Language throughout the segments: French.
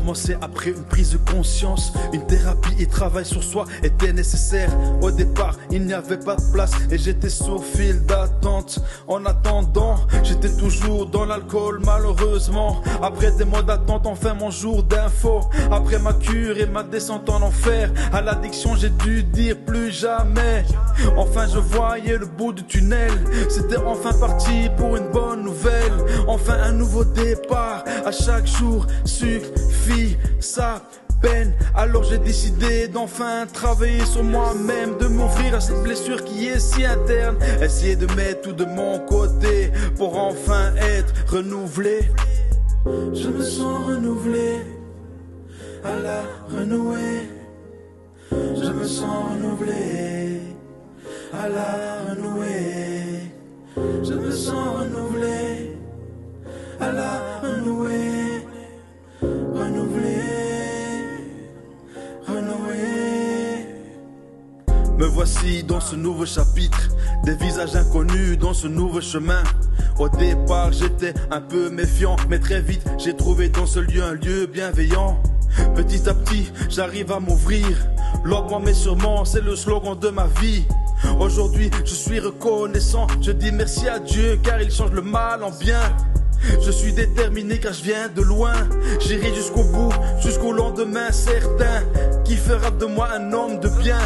commencé après une prise de conscience. Une thérapie et travail sur soi était nécessaire. Au départ, il n'y avait pas de place et j'étais sur file d'attente. En attendant, j'étais toujours dans l'alcool malheureusement. Après des mois d'attente, enfin mon jour d'info. Après ma cure et ma descente en enfer, à l'addiction j'ai dû dire plus jamais. Enfin je voyais le bout du tunnel. C'était enfin parti pour une bonne nouvelle. Enfin un nouveau départ. À chaque jour suffit sa peine. Alors j'ai décidé d'enfin travailler sur moi-même, de m'ouvrir à cette blessure qui est si interne. Essayer de mettre tout de mon côté pour enfin être renouvelé. Je me sens renouvelé, à la renouée. Je me sens renouvelé, à la renouée. Je me sens renouvelé, à la renouée. Renouvelé, renoué. Me voici dans ce nouveau chapitre, des visages inconnus dans ce nouveau chemin. Au départ j'étais un peu méfiant, mais très vite j'ai trouvé dans ce lieu un lieu bienveillant. Petit à petit j'arrive à m'ouvrir, lentement mais sûrement c'est le slogan de ma vie. Aujourd'hui je suis reconnaissant, je dis merci à Dieu car il change le mal en bien. Je suis déterminé car je viens de loin. J'irai jusqu'au bout, jusqu'au lendemain certain, qui fera de moi un homme de bien,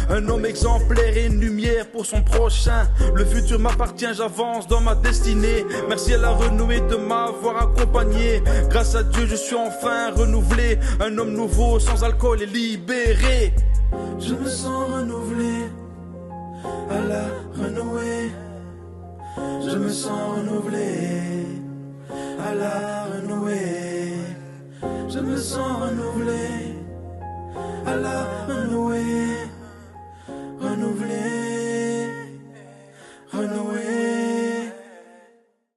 un homme exemplaire et une lumière pour son prochain. Le futur m'appartient, j'avance dans ma destinée. Merci à la renouée de m'avoir accompagné. Grâce à Dieu je suis enfin renouvelé, un homme nouveau sans alcool et libéré. Je me sens renouvelé, à la renouée. Je me sens renouvelé, à la renouée. Je me sens renouvelé, à la renouée.